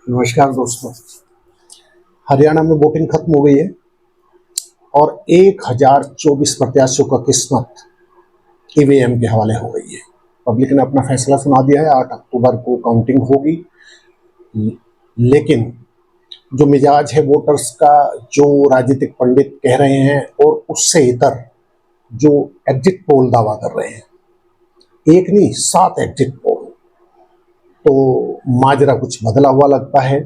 नमस्कार दोस्तों। हरियाणा में वोटिंग खत्म हो गई है और 1024 प्रत्याशियों का किस्मत ईवीएम के हवाले हो गई है। पब्लिक ने अपना फैसला सुना दिया है। 8 अक्टूबर को काउंटिंग होगी, लेकिन जो मिजाज है वोटर्स का, जो राजनीतिक पंडित कह रहे हैं और उससे इतर जो एग्जिट पोल दावा कर रहे हैं, एक नहीं 7 एग्जिट पोल, तो माजरा कुछ बदला हुआ लगता है।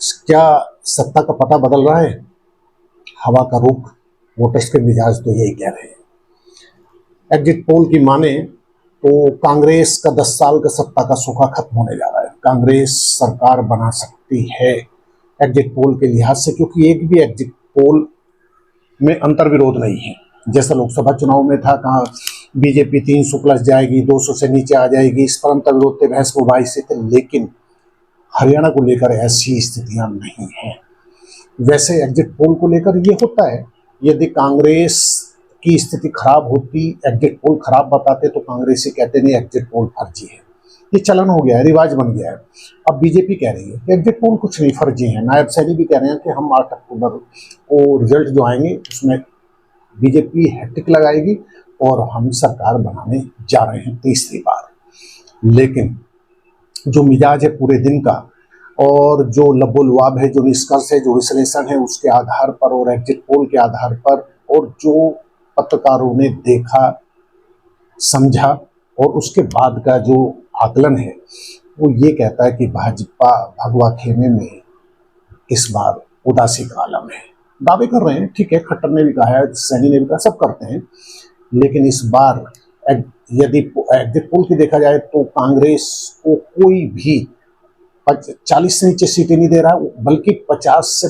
क्या सत्ता का पता बदल रहा है? हवा का रुख, वोटर्स के मिजाज तो यही कह रहे हैं। एग्जिट पोल की माने तो कांग्रेस का 10 साल का सत्ता का सूखा खत्म होने जा रहा है। कांग्रेस सरकार बना सकती है एग्जिट पोल के लिहाज से, क्योंकि एक भी एग्जिट पोल में अंतर्विरोध नहीं है। जैसा लोकसभा चुनाव में था, कहा बीजेपी 300 प्लस जाएगी, 200 से नीचे आ जाएगी, इस पर अंतर्विरोध थे, बहस मुबाहिसे थे। लेकिन हरियाणा को लेकर ऐसी स्थितियां नहीं है। वैसे एग्जिट पोल को लेकर ये होता है, यदि कांग्रेस की स्थिति खराब होती, एग्जिट पोल खराब बताते, तो कांग्रेसी कहते नहीं एग्जिट पोल फर्जी है। ये चलन हो गया है, रिवाज बन गया है। अब बीजेपी कह रही है कि एग्जिट पोल कुछ नहीं, फर्जी है। नायब सैनी भी कह रहे हैं कि हम 8 अक्टूबर को रिजल्ट जो आएंगे उसमें बीजेपी हैट्रिक लगाएगी और हम सरकार बनाने जा रहे हैं तीसरी बार। लेकिन जो मिजाज है पूरे दिन का और जो लबोलुआब है, जो निष्कर्ष है, जो विश्लेषण है, उसके आधार पर और एग्जिट पोल के आधार पर, और जो पत्रकारों ने देखा समझा और उसके बाद का जो आकलन है, वो ये कहता है कि भाजपा भगवा खेमे में इस बार उदासी का आलम है। दावे कर रहे हैं, ठीक है, खट्टर ने भी कहा है, सैनी ने भी कहा, सब करते हैं। लेकिन इस बार यदि एग्जिट पोल की देखा जाए तो कांग्रेस को कोई भी 40 से नीचे सीटें नहीं दे रहा, बल्कि 50 से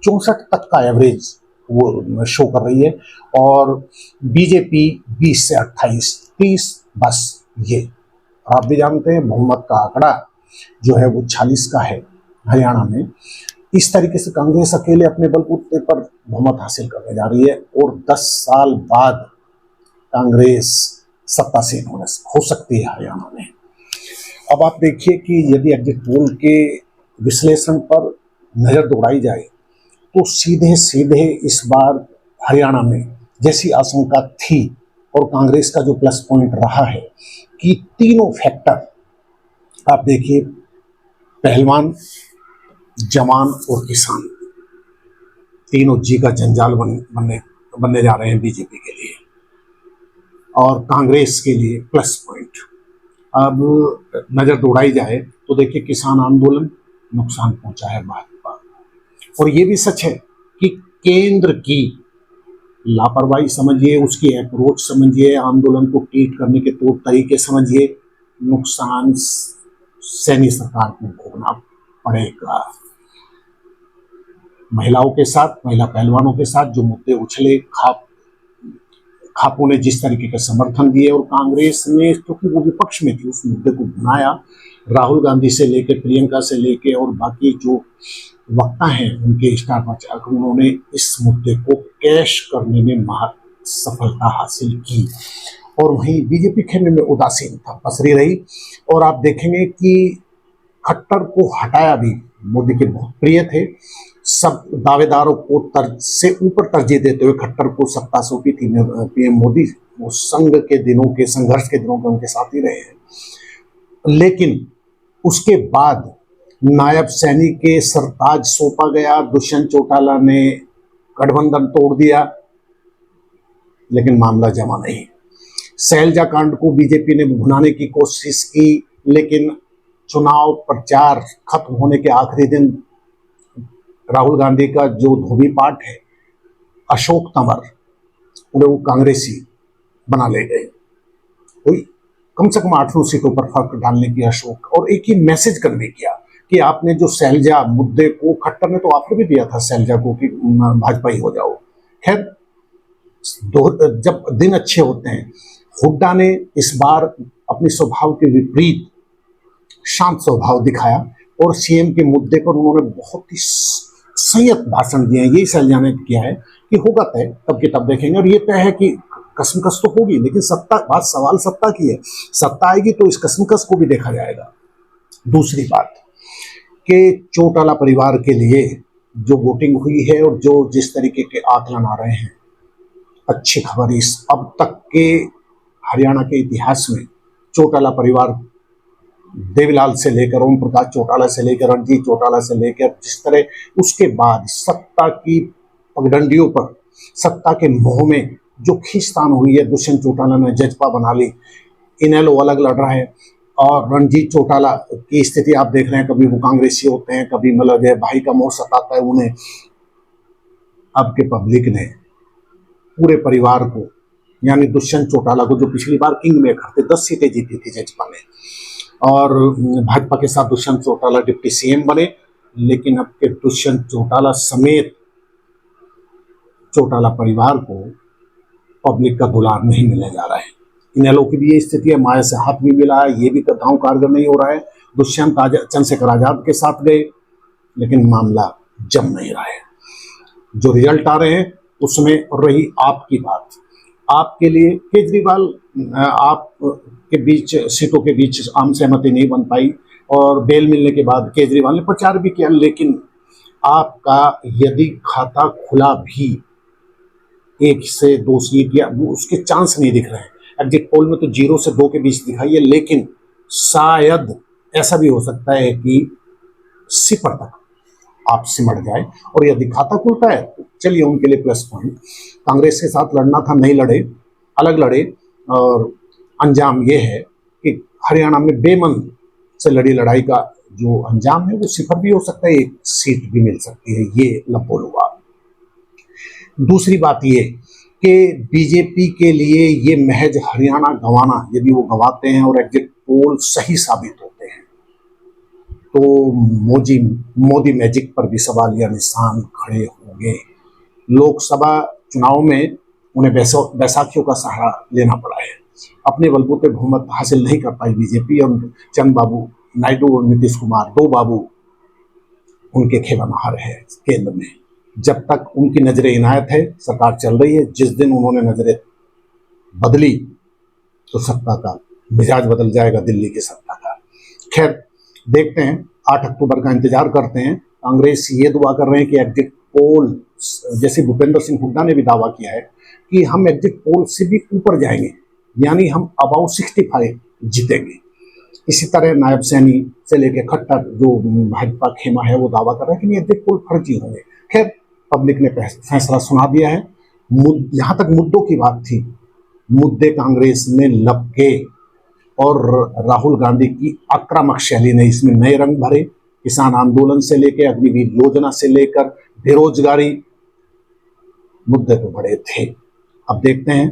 64 तक का एवरेज वो शो कर रही है। और बीजेपी 20 से 28, 30, बस ये आप भी जानते हैं। बहुमत का आंकड़ा जो है वो 46 का है हरियाणा में। इस तरीके से कांग्रेस अकेले अपने बलबूते पर बहुमत हासिल करने जा रही है और 10 साल बाद कांग्रेस सत्तासीन हो सकती है हरियाणा में। अब आप देखिए कि यदि एग्जिट पोल के विश्लेषण पर नजर दौड़ाई जाए तो सीधे सीधे इस बार हरियाणा में जैसी आशंका थी, और कांग्रेस का जो प्लस पॉइंट रहा है कि तीनों फैक्टर आप देखिए, पहलवान, जवान और किसान, तीनों जी का जंजाल बनने जा रहे हैं बीजेपी के लिए और कांग्रेस के लिए प्लस पॉइंट। अब नजर दौड़ाई जाए तो देखिए, किसान आंदोलन नुकसान पहुंचा है भाजपा, और ये भी सच है कि केंद्र की लापरवाही समझिए, उसकी अप्रोच समझिए, आंदोलन को ट्रीट करने के तौर तरीके समझिए, नुकसान सैनी सरकार को भोगना पड़ेगा। महिलाओं के साथ, महिला पहलवानों के साथ जो मुद्दे उछले, खापों ने जिस तरीके का समर्थन दिए, और कांग्रेस ने, क्योंकि वो विपक्ष में थी, उस मुद्दे को बनाया। राहुल गांधी से लेकर प्रियंका से लेकर और बाकी जो वक्ता हैं उनके स्टार प्रचारक, उन्होंने इस मुद्दे को कैश करने में सफलता हासिल की। और वहीं बीजेपी खेमे में उदासीनता पसरी रही। और आप देखेंगे कि खट्टर को हटाया भी, मोदी के बहुत प्रिय थे, सब दावेदारों को से ऊपर तरजीह देते हुए खट्टर को सत्ता सौंपी थी पीएम मोदी। वो संघ के दिनों के, संघर्ष के दिनों के उनके साथ ही रहे हैं। लेकिन उसके बाद नायब सैनी के सरताज सौंपा गया, दुष्यंत चौटाला ने गठबंधन तोड़ दिया, लेकिन मामला जमा नहीं। सैलजा कांड को बीजेपी ने भुनाने की कोशिश की, लेकिन चुनाव प्रचार खत्म होने के आखिरी दिन राहुल गांधी का जो धोबी पाठ है, अशोक तंवर, उन्हें वो कांग्रेसी बना ले गए। कोई कम से कम 8-9 सीटों पर फर्क डालने की अशोक, और एक ही मैसेज कन्वे किया कि आपने जो सैलजा मुद्दे को, खट्टर ने तो ऑफर भी दिया था सैलजा को कि भाजपा ही हो जाओ। खैर, जब दिन अच्छे होते हैं, हुड्डा ने इस बार अपने स्वभाव के विपरीत शांत स्वभाव दिखाया और सीएम के मुद्दे पर उन्होंने बहुत ही संयत भाषण दिए हैं। यही सैलजा ने किया है कि होगा तय, तब की तब देखेंगे। और ये तय है कि कसमकस तो होगी, लेकिन बात सवाल सत्ता की है। सत्ता आएगी तो इस कसमकस को भी देखा जाएगा। दूसरी बात, कि चौटाला परिवार के लिए जो वोटिंग हुई है और जो जिस तरीके के आकलन आ रहे हैं, अच्छी खबर इस अब तक के हरियाणा के इतिहास में चौटाला परिवार, देवीलाल से लेकर ओम प्रकाश चौटाला से लेकर रणजीत चौटाला से लेकर जिस तरह उसके बाद सत्ता की पगडंडियों पर, सत्ता के मोह में जो खींचतान हुई है, दुष्यंत चौटाला ने जजपा बना ली, इनेलो अलग लड़ रहा है और रणजीत चौटाला की स्थिति आप देख रहे हैं, कभी वो कांग्रेसी होते हैं, कभी मतलब भाई का मोह सताता है उन्हें। अब के पब्लिक ने पूरे परिवार को, यानी दुष्यंत चौटाला को, जो पिछली बार किंग मेकर थे, 10 सीटें जीती थी जजपा ने और भाजपा के साथ दुष्यंत चौटाला डिप्टी सीएम बने, लेकिन अब के दुष्यंत चौटाला समेत चौटाला परिवार को पब्लिक का दुलार नहीं मिलने जा रहा है। इनेलो की भी ये स्थिति है, माया से हाथ भी मिला है, ये भी कथाओं कारगर नहीं हो रहा है। दुष्यंत चंद्रशेखर आजाद के साथ गए, लेकिन मामला जम नहीं रहा है। जो रिजल्ट आ रहे हैं उसमें रही आपकी बात, आपके लिए केजरीवाल, आप के बीच सीटों के बीच आम सहमति नहीं बन पाई और बेल मिलने के बाद केजरीवाल ने प्रचार भी किया, लेकिन आपका यदि खाता खुला भी 1 से 2 सीट या उसके चांस नहीं दिख रहे हैं। एग्जिट पोल में तो 0 से 2 के बीच दिखाई है, लेकिन शायद ऐसा भी हो सकता है कि सिपर तक आप सिमट जाए और यदि खाता खुलता है तो चलिए उनके लिए प्लस पॉइंट। कांग्रेस के साथ लड़ना था, नहीं लड़े, अलग लड़े और अंजाम ये है कि हरियाणा में बेमन से लड़ी लड़ाई का जो अंजाम है वो सिफर भी हो सकता है, 1 सीट भी मिल सकती है, ये लपोल हुआ। दूसरी बात ये कि बीजेपी के लिए ये महज हरियाणा गंवाना, यदि वो गंवाते हैं और एग्जिट पोल सही साबित होते हैं तो मोदी मैजिक पर भी सवालिया निशान खड़े होंगे। लोकसभा चुनाव में उन्हें बैसाखियों का सहारा लेना पड़ा है, अपने बलबूते बहुमत हासिल नहीं कर पाई बीजेपी और चंद्रबाबू नायडू और नीतीश कुमार, 2 बाबू उनके खेवानहार है केंद्र में। जब तक उनकी नजर इनायत है सरकार चल रही है, जिस दिन उन्होंने नजरें बदली तो सत्ता का मिजाज बदल जाएगा, दिल्ली की सत्ता का। खैर देखते हैं, 8 अक्टूबर का इंतजार करते हैं। कांग्रेस ये दुआ कर रहे हैं कि एग्जिट पोल, जैसे भूपेंद्र सिंह हुड्डा ने भी दावा किया है कि हम एग्जिट पोल से भी ऊपर जाएंगे, यानी हम अबाउट 65 जीतेंगे। इसी तरह नायब सैनी से लेकर खट्टर जो भाजपा खेमा है वो दावा कर रहा है कि एग्जिट पोल फर्जी होंगे। खैर पब्लिक ने फैसला सुना दिया है। यहाँ तक मुद्दों की बात थी, मुद्दे कांग्रेस में लपके और राहुल गांधी की आक्रामक शैली ने इसमें नए रंग भरे। किसान आंदोलन से लेकर अग्निवीर योजना से लेकर बेरोजगारी, मुद्दे तो बड़े थे। अब देखते हैं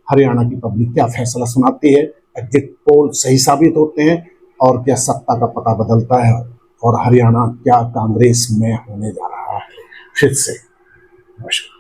हरियाणा की पब्लिक क्या फैसला सुनाती है, एग्जिट पोल सही साबित होते हैं और क्या सत्ता का पता बदलता है और हरियाणा क्या कांग्रेस में होने जा रहा है फिर से। नमस्कार।